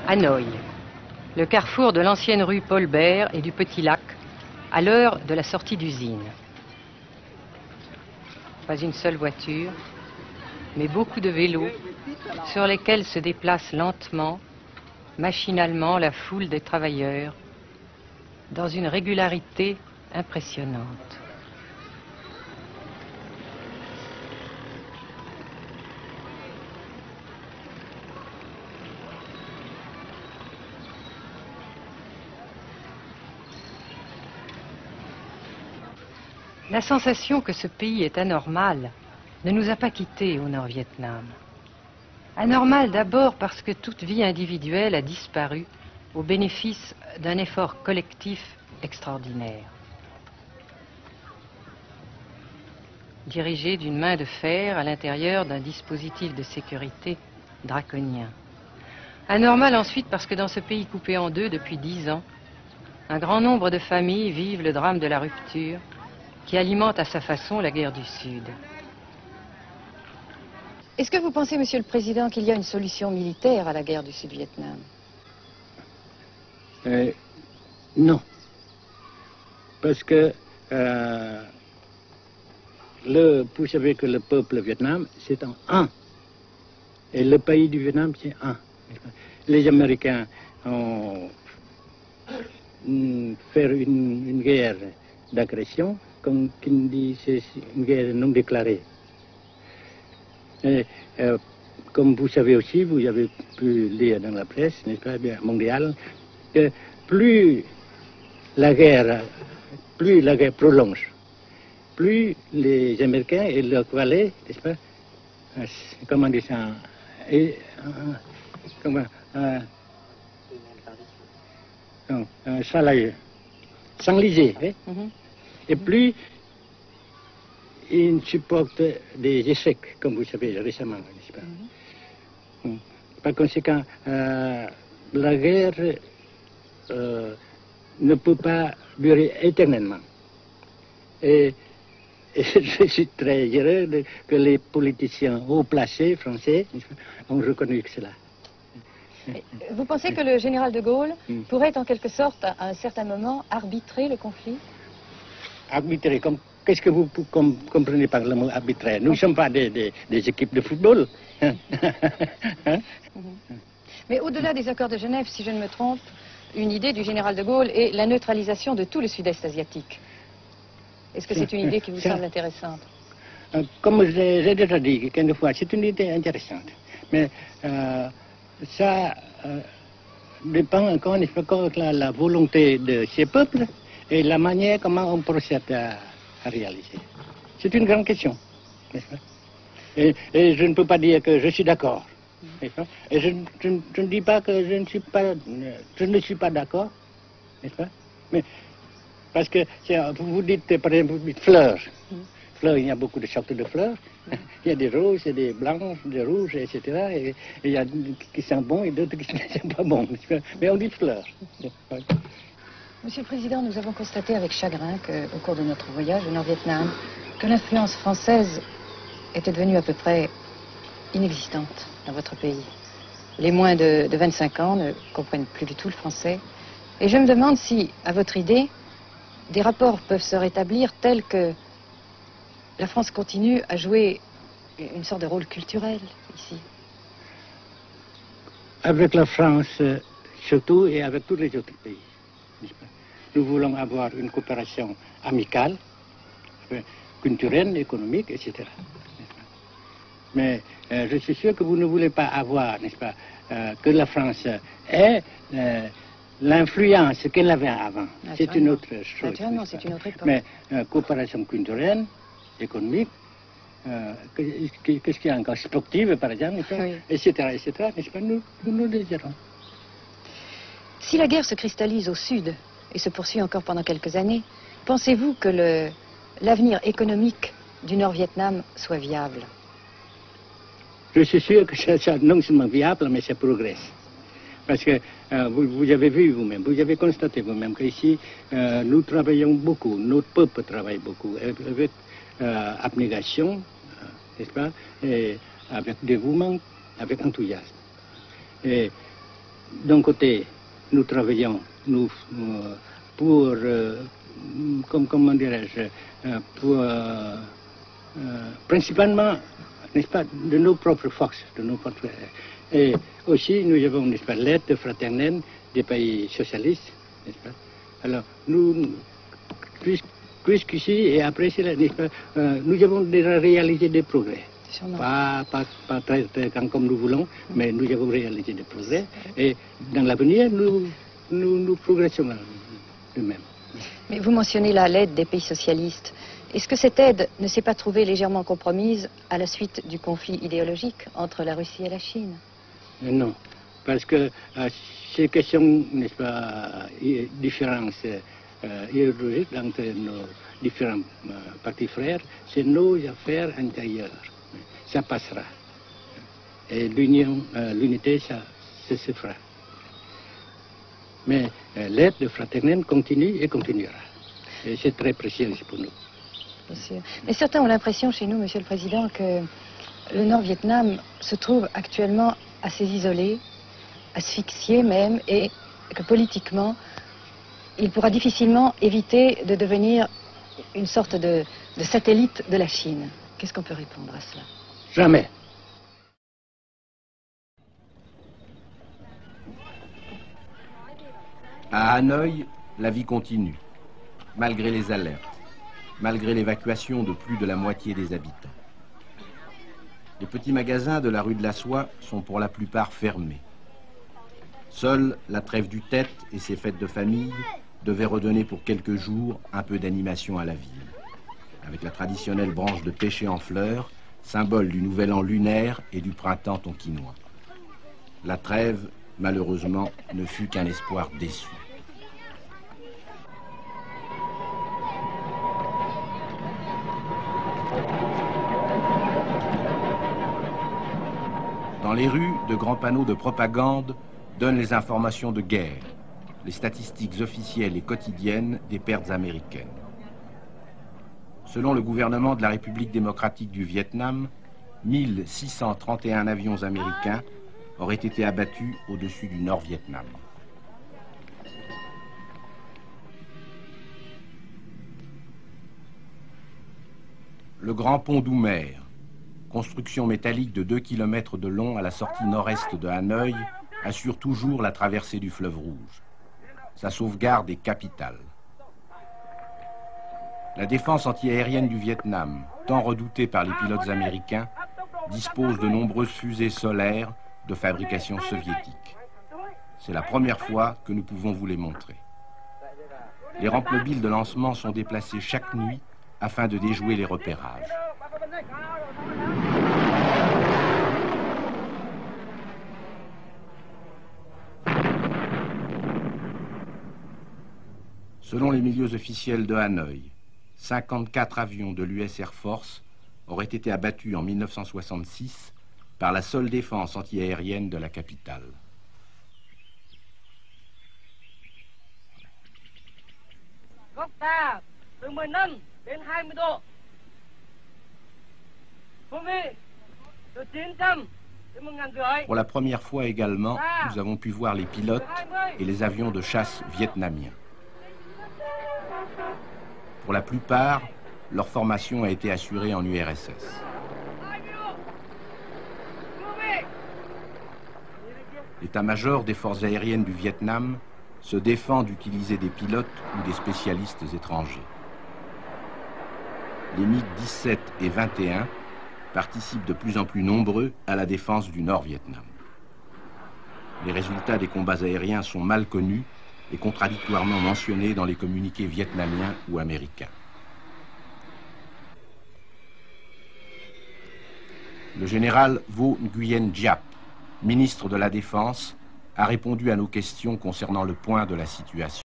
Hanoï, le carrefour de l'ancienne rue Paul Bert et du Petit Lac, à l'heure de la sortie d'usine. Pas une seule voiture, mais beaucoup de vélos sur lesquels se déplace lentement, machinalement la foule des travailleurs, dans une régularité impressionnante. La sensation que ce pays est anormal ne nous a pas quittés au Nord-Vietnam. Anormal d'abord parce que toute vie individuelle a disparu au bénéfice d'un effort collectif extraordinaire. Dirigé d'une main de fer à l'intérieur d'un dispositif de sécurité draconien. Anormal ensuite parce que dans ce pays coupé en deux depuis 10 ans, un grand nombre de familles vivent le drame de la rupture qui alimente à sa façon la guerre du Sud. Est-ce que vous pensez, Monsieur le Président, qu'il y a une solution militaire à la guerre du Sud-Vietnam? Non. Parce que vous savez que le peuple Vietnam, c'est un. Et le pays du Vietnam, c'est un. Les Américains ont fait une guerre d'agression, comme qui dit, c'est une guerre non déclarée. Et, comme vous savez aussi, vous avez pu lire dans la presse, n'est-ce pas, bien, mondiale, que plus la guerre prolonge, plus les Américains et leurs valets, n'est-ce pas, comment dire ça, s'enliser, hein? Et plus ils supportent des échecs, comme vous savez récemment, n'est-ce pas? Par conséquent, la guerre ne peut pas durer éternellement. Et je suis très heureux que les politiciens haut placés français ont reconnu cela. Vous pensez que le général de Gaulle pourrait en quelque sorte, à un certain moment, arbitrer le conflit? Arbitrer, qu'est-ce que vous comprenez par le mot arbitraire? Nous ne sommes pas des équipes de football. Hein? Mais au-delà des accords de Genève, si je ne me trompe, une idée du général de Gaulle est la neutralisation de tout le sud-est asiatique. Est-ce que c'est une idée qui vous semble intéressante? Comme j'ai déjà dit quelquefois, c'est une idée intéressante. Mais ça dépend encore une fois de la volonté de ces peuples et la manière comment on procède à réaliser. C'est une grande question, n'est-ce pas? Et je ne peux pas dire que je suis d'accord. Et je ne dis pas que je ne suis pas d'accord, n'est-ce pas? Mais parce que vous dites, par exemple, vous dites fleurs. Fleurs, il y a beaucoup de sortes de fleurs. Il y a des roses, il y a des blanches, des rouges, etc. Et il y a qui sont bons et d'autres qui ne sont pas bons. Mais on dit fleurs. Monsieur le Président, nous avons constaté avec chagrin qu'au cours de notre voyage au Nord-Vietnam, que l'influence française était devenue à peu près inexistante dans votre pays. Les moins de 25 ans ne comprennent plus du tout le français. Et je me demande si, à votre idée, des rapports peuvent se rétablir tels que la France continue à jouer une sorte de rôle culturel ici. Avec la France, surtout, et avec tous les autres pays. Nous voulons avoir une coopération amicale, culturelle, économique, etc. Mais je suis sûr que vous ne voulez pas avoir, n'est-ce pas, que la France ait l'influence qu'elle avait avant. C'est une autre chose. Naturellement, c'est une autre époque. Mais coopération culturelle, économique, qu'est-ce qu'il y a encore, sportive par exemple, etc., n'est-ce pas, nous le désirons. Si la guerre se cristallise au sud et se poursuit encore pendant quelques années, pensez-vous que l'avenir économique du Nord-Vietnam soit viable? Je suis sûr que c'est non seulement viable, mais ça progresse. Parce que vous avez vu vous-même, vous avez constaté vous-même qu'ici, nous travaillons beaucoup, notre peuple travaille beaucoup, avec abnégation, n'est-ce pas, et avec dévouement, avec enthousiasme. Et d'un côté, nous travaillons pour, comment dirais-je, pour, principalement, n'est-ce pas, de nos propres forces, et aussi nous avons, n'est-ce pas, l'aide fraternelle des pays socialistes, n'est-ce pas. Alors, nous, jusqu'ici et après cela, n'est-ce pas, nous avons déjà réalisé des progrès. Pas très grand comme nous voulons, mais nous avons réalisé des progrès. Et dans l'avenir, nous progressons de même. Mais vous mentionnez là l'aide des pays socialistes. Est-ce que cette aide ne s'est pas trouvée légèrement compromise à la suite du conflit idéologique entre la Russie et la Chine? Non, parce que ces questions, n'est-ce pas, différences idéologiques entre nos différents partis frères, c'est nos affaires intérieures. Ça passera. Et l'unité, ça se fera. Mais l'aide fraternelle continue et continuera. Et c'est très précieux pour nous. Bien sûr. Mais certains ont l'impression chez nous, Monsieur le Président, que le Nord-Vietnam se trouve actuellement assez isolé, asphyxié même, et que politiquement, il pourra difficilement éviter de devenir une sorte de satellite de la Chine. Qu'est-ce qu'on peut répondre à cela? Jamais. À Hanoï, la vie continue, malgré les alertes, malgré l'évacuation de plus de la moitié des habitants. Les petits magasins de la rue de la Soie sont pour la plupart fermés. Seule la trêve du Tête et ses fêtes de famille devaient redonner pour quelques jours un peu d'animation à la ville, avec la traditionnelle branche de pêcher en fleurs, symbole du nouvel an lunaire et du printemps tonkinois. La trêve, malheureusement, ne fut qu'un espoir déçu. Dans les rues, de grands panneaux de propagande donnent les informations de guerre, les statistiques officielles et quotidiennes des pertes américaines. Selon le gouvernement de la République démocratique du Vietnam, 1631 avions américains auraient été abattus au-dessus du Nord-Vietnam. Le grand pont d'Oumer, construction métallique de 2 km de long à la sortie nord-est de Hanoï, assure toujours la traversée du fleuve Rouge. Sa sauvegarde est capitale. La défense antiaérienne du Vietnam, tant redoutée par les pilotes américains, dispose de nombreuses fusées solaires de fabrication soviétique. C'est la première fois que nous pouvons vous les montrer. Les rampes mobiles de lancement sont déplacées chaque nuit afin de déjouer les repérages. Selon les milieux officiels de Hanoï, 54 avions de l'US Air Force auraient été abattus en 1966 par la seule défense antiaérienne de la capitale. Pour la première fois également, nous avons pu voir les pilotes et les avions de chasse vietnamiens. Pour la plupart, leur formation a été assurée en URSS. L'état-major des forces aériennes du Vietnam se défend d'utiliser des pilotes ou des spécialistes étrangers. Les MiG-17 et 21 participent de plus en plus nombreux à la défense du Nord-Vietnam. Les résultats des combats aériens sont mal connus et contradictoirement mentionnés dans les communiqués vietnamiens ou américains. Le général Vo Nguyen Giap, ministre de la Défense, a répondu à nos questions concernant le point de la situation.